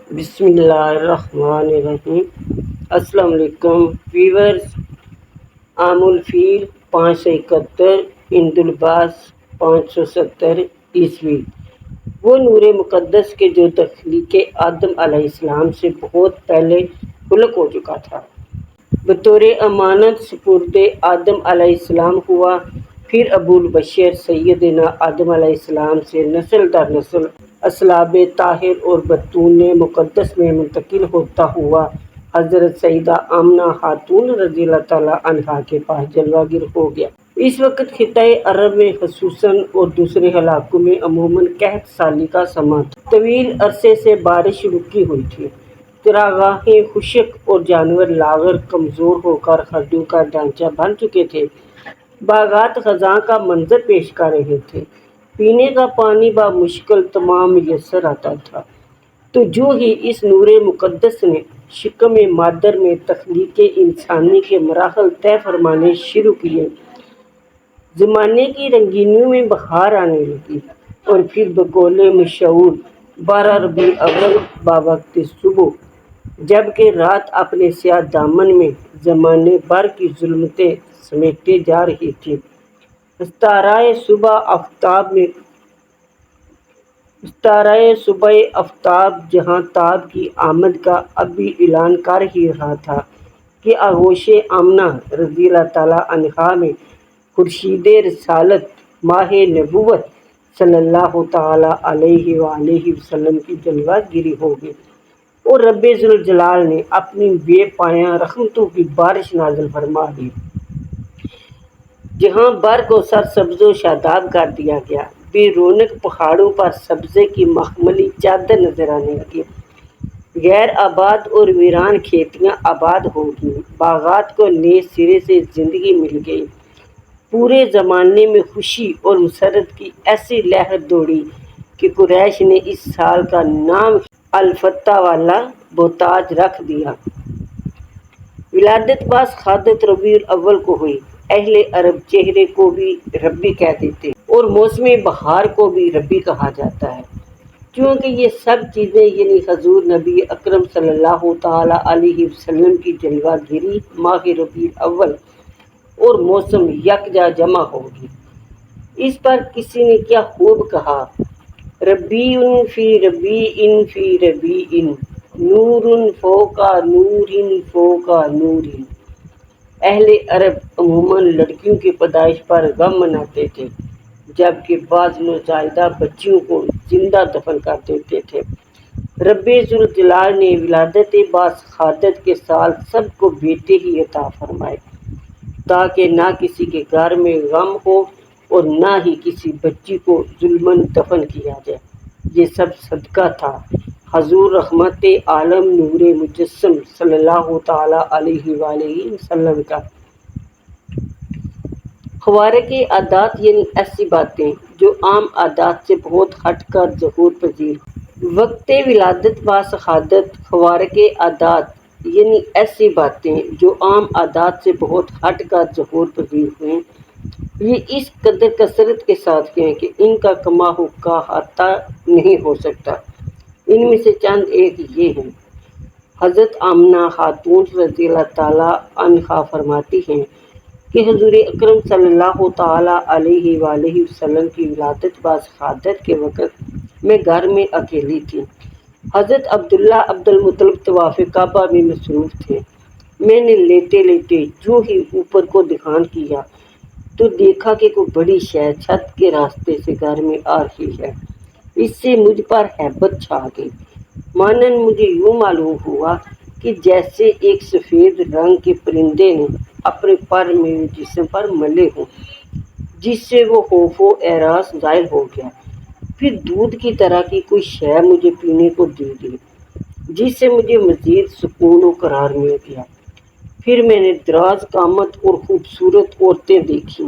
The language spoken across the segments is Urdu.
بسم اللہ الرحمن الرحیم۔ السلام علیکم ویورز۔ عام الفیل 571 ہند الباس 570 وہ نور مقدس کے جو تخلیق آدم علیہ السلام سے بہت پہلے خلق ہو چکا تھا، بطور امانت سپرد آدم علیہ السلام ہوا، پھر ابو البشر سیدنا آدم علیہ السلام سے نسل در نسل اصلاب طاہر اور بطون مقدس میں منتقل ہوتا ہوا حضرت سیدہ آمنہ خاتون رضی اللہ تعالیٰ عنہا کے پاس جلوہ گر ہو گیا۔ اس وقت خطۂ عرب میں خصوصاً اور دوسرے علاقوں میں عموماً قحط سالی کا سماں تھا۔ طویل عرصے سے بارش رکی ہوئی تھی، چراگاہیں خشک اور جانور لاغر کمزور ہو کر کھڈوں کا ڈھانچہ بن چکے تھے، باغات خزاں کا منظر پیش کر رہے تھے، پینے کا پانی بمشکل تمام میسر آتا تھا۔ تو جو ہی اس نور مقدس نے شکم مادر میں تخلیق انسانی کے مراحل طے فرمانے شروع کیے، زمانے کی رنگینیوں میں بہار آنے لگی، اور پھر بقول مشہور 12 ربیع الاول بوقت صبح، جبکہ رات اپنے سیاہ دامن میں زمانے بھر کی ظلمتیں سمیٹے جا رہی تھی، ستارۂ صبح آفتاب جہاں تاب کی آمد کا اب بھی اعلان کر ہی رہا تھا کہ آغوش آمنہ رضی اللہ تعالیٰ عنہا میں خورشید رسالت ماہ نبوت صلی اللہ تعالیٰ علیہ وآلہ وسلم کی جلوہ گری ہوگی، اور رب ذوالجلال نے اپنی بے پایاں رحمتوں کی بارش نازل فرما دی۔ جہاں بر کو سرسبز و شاداب کر دیا گیا، بے رونق پہاڑوں پر سبزے کی مخملی چادر نظر آنے لگی، غیر آباد اور ویران کھیتیاں آباد ہو گئیں، باغات کو نئے سرے سے زندگی مل گئی۔ پورے زمانے میں خوشی اور مسرت کی ایسی لہر دوڑی کہ قریش نے اس سال کا نام الفتح والا بوتاج رکھ دیا۔ ولادت بعد خادت ربیع الاول کو ہوئی۔ اہل عرب چہرے کو بھی ربیع کہہ دیتے ہیں اور موسم بہار کو بھی ربیع کہا جاتا ہے، کیونکہ یہ سب چیزیں یعنی حضور نبی اکرم صلی اللہ تعالیٰ علیہ وسلم کی جلوہ گری ماہ ربیع الاول اور موسم یکجا جمع ہوگی۔ اس پر کسی نے کیا خوب کہا: ربیع فی ربیع فی ربیع، نور فوق نور فوق نور۔ اہل عرب عموماً لڑکیوں کی پیدائش پر غم مناتے تھے، جبکہ بعض نوزائیدہ بچیوں کو زندہ دفن کر دیتے تھے۔ رب ذوالجلال نے ولادت بعد خادت کے سال سب کو بیٹے ہی عطا فرمائے، تاکہ نہ کسی کے گھر میں غم ہو اور نہ ہی کسی بچی کو ظلماً دفن کیا جائے۔ یہ سب صدقہ تھا حضور رحمت عالم نور مجسم صلی اللہ تعالیٰ علیہ وآلہ وسلم کا۔ خوارق عادات یعنی ایسی باتیں جو عام عادات سے بہت ہٹ کر ظہور پذیر ہوں۔ وقت ولادت و شہادت خوارق عادات یعنی ایسی باتیں جو عام عادات سے بہت ہٹ کر ظہور پذیر ہوئیں، یہ اس قدر کثرت کے ساتھ ہیں کہ ان کا کما حقہ احاطہ نہیں ہو سکتا۔ ان میں سے چند ایک یہ ہیں: حضرت آمنہ خاتون رضی اللہ تعالیٰ عنہا فرماتی ہیں کہ حضور اکرم صلی اللہ تعالیٰ علیہ وآلہ وسلم کی ولادت و شہادت کے وقت میں گھر میں اکیلی تھی۔ حضرت عبداللہ عبد المطلب طواف کعبہ میں مصروف تھے۔ میں نے لیٹے لیٹے جو ہی اوپر کو دھیان کیا تو دیکھا کہ کوئی بڑی شے چھت کے راستے سے گھر میں آ رہی ہے۔ اس سے مجھ پر ہیبت چھا گئی، مانند مجھے یوں معلوم ہوا کہ جیسے ایک سفید رنگ کے پرندے نے اپنے پر میرے جسم پر ملے ہوں، جس سے وہ خوف و ہراس ظاہر ہو گیا۔ پھر دودھ کی طرح کی کوئی شے مجھے پینے کو دی گئی، جس سے مجھے مزید سکون و قرار مل گیا۔ پھر میں نے دراز قامت اور خوبصورت عورتیں دیکھیں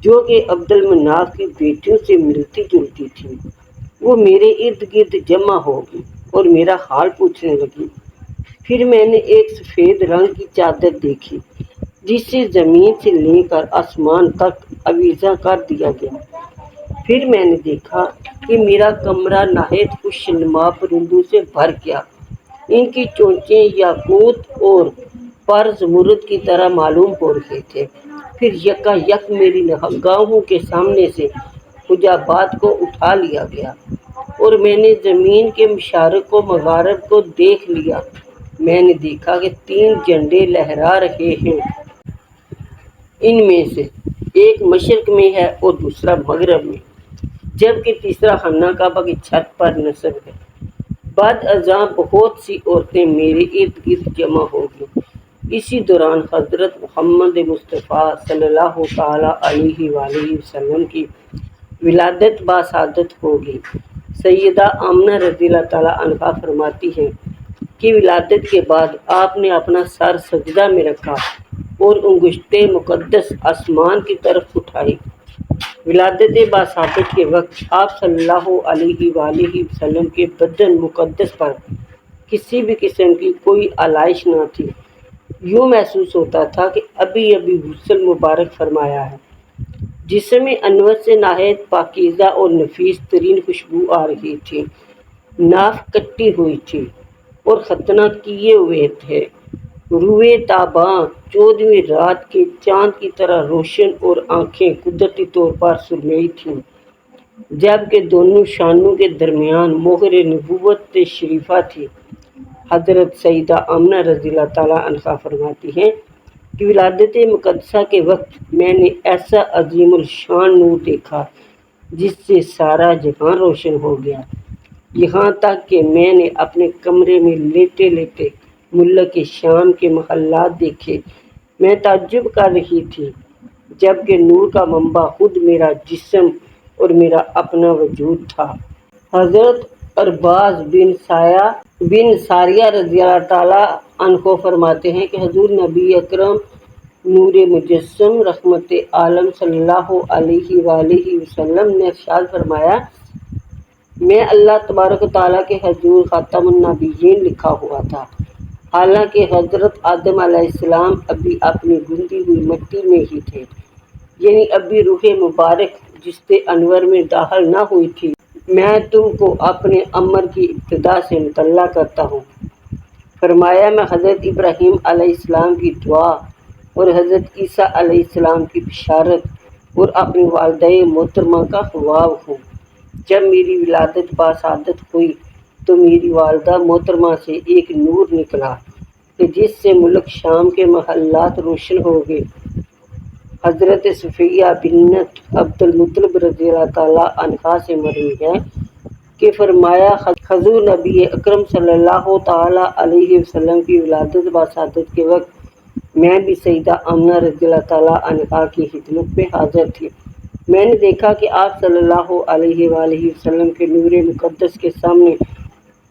جو کہ عبد المناف کی بیٹیوں سے ملتی جلتی تھیں۔ وہ میرے ارد گرد جمع ہو گئی اور میرا حال پوچھنے لگی۔ پھر میں نے ایک سفید رنگ کی چادر دیکھی جس سے زمین سے لے کر آسمان تک آویزاں کر دیا گیا۔ پھر میں نے دیکھا کہ میرا کمرہ نہایت خوش نما پرندوں سے بھر گیا ان کی چونچیں یاقوت اور پر زمرد کی طرح معلوم ہو رہے تھے۔ پھر یکا یک میری نگاہوں کے سامنے سے حجابات کو اٹھا لیا گیا اور میں نے زمین کے مشارق و مغارب کو دیکھ لیا۔ میں نے دیکھا کہ 3 جھنڈے لہرا رہے ہیں۔ ان میں سے ایک مشرق میں ہے اور دوسرا مغرب میں، جبکہ تیسرا خانہ کعبہ کی چھت پر نصب ہے۔ بعد ازاں بہت سی عورتیں میرے ارد گرد جمع ہو گئیں۔ اسی دوران حضرت محمد مصطفیٰ صلی اللہ تعالیٰ علیہ وآلہ وسلم کی ولادت باسعادت ہو گئی۔ سیدہ آمنہ رضی اللہ تعالیٰ عنہا فرماتی ہیں کہ ولادت کے بعد آپ نے اپنا سر سجدہ میں رکھا اور انگشتیں مقدس آسمان کی طرف اٹھائی۔ ولادت باسعادت کے وقت آپ صلی اللہ علیہ وآلہ وسلم کے بدن مقدس پر کسی بھی قسم کی کوئی آلائش نہ تھی۔ یوں محسوس ہوتا تھا کہ ابھی ابھی غسل مبارک فرمایا ہے۔ جسم انور سے نہایت پاکیزہ اور نفیس ترین خوشبو آ رہی تھی۔ ناف کٹی ہوئی تھی اور ختنہ کیے ہوئے تھے۔ روئے تاباں 14ویں رات کے چاند کی طرح روشن اور آنکھیں قدرتی طور پر سرمئی تھیں، جبکہ دونوں شانوں کے درمیان مہر نبوت شریفہ تھی۔ حضرت سیدہ آمنہ رضی اللہ تعالیٰ عنہا فرماتی ہیں کہ ولادت مقدسہ کے وقت میں نے ایسا عظیم الشان نور دیکھا جس سے سارا جہاں روشن ہو گیا، یہاں تک کہ میں نے اپنے کمرے میں لیٹے لیٹے ملک شام کے محلات دیکھے۔ میں تعجب کر رہی تھی، جبکہ نور کا منبع خود میرا جسم اور میرا اپنا وجود تھا۔ حضرت عرباض بن ساریہ رضی اللہ تعالیٰ عنہ فرماتے ہیں کہ حضور نبی اکرم نور مجسم رحمت عالم صلی اللہ علیہ وآلہ وسلم نے ارشاد فرمایا، میں اللہ تبارک و تعالیٰ کے حضور خاتم النبیین لکھا ہوا تھا، حالانکہ حضرت آدم علیہ السلام ابھی اپنی گندی ہوئی مٹی میں ہی تھے، یعنی ابھی روح مبارک جستے انور میں داخل نہ ہوئی تھی۔ میں تم کو اپنے امر کی ابتدا سے مطلع کرتا ہوں۔ فرمایا، میں حضرت ابراہیم علیہ السلام کی دعا اور حضرت عیسیٰ علیہ السلام کی بشارت اور اپنی والدہ محترمہ کا حواب ہوں۔ جب میری ولادت باسعادت ہوئی تو میری والدہ محترمہ سے ایک نور نکلا کہ جس سے ملک شام کے محلات روشن ہو گئے۔ حضرت صفیہ بنت عبد المطلب رضی اللہ تعالیٰ عنہا سے مروی ہے کہ فرمایا، حضور نبی اکرم صلی اللہ تعالیٰ علیہ وسلم کی ولادت باسعادت کے وقت میں بھی سیدہ آمنہ رضی اللہ تعالیٰ عنہا کی خدمت میں حاضر تھی۔ میں نے دیکھا کہ آپ صلی اللہ علیہ وآلہ وسلم کے نور مقدس کے سامنے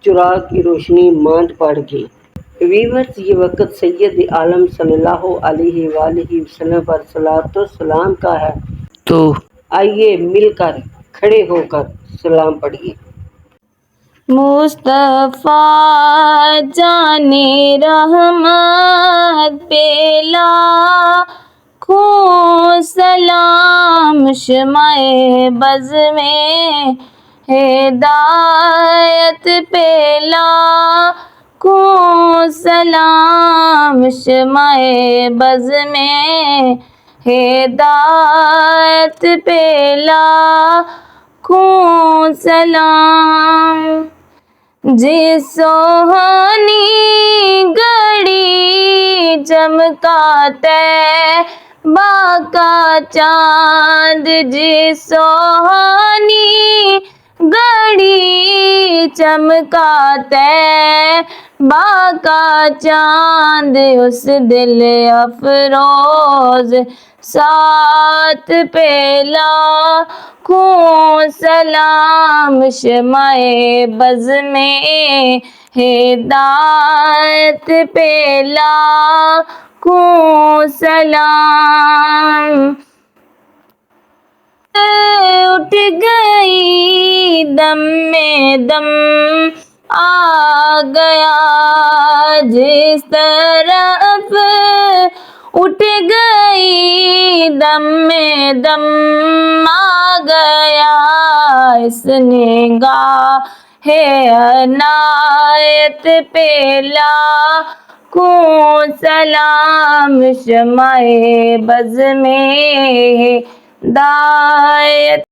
چراغ کی روشنی ماند پڑ گئی۔ ویورز، یہ وقت سید عالم صلی اللہ علیہ وآلہ وسلم پر صلاۃ و سلام کا ہے، تو آئیے مل کر کھڑے ہو کر سلام پڑھیے۔ مصطفیٰ جانے رحمت پہ لاکھوں سلام، شمع بز میں ہدایت پہ لاکھوں سلام، شمع بز میں ہدایت پہ لاکھوں سلام۔ جس سوہانی گھڑی چمکا طیبہ کا چاند، جس سوہانی گھڑی چمکا طیبہ کا چاند، اس دل افروز سات پہ لاکھوں سلام، شمع بز میں ہدایت پہ لاکھوں سلام۔ اٹھ گئی دم میں دم آ گیا، جس طرف اٹھ گئی دم میں دم آ گیا، اس نگاہ ہے عنایت پہ لاکھوں سلام، شمع بز میں ہدایت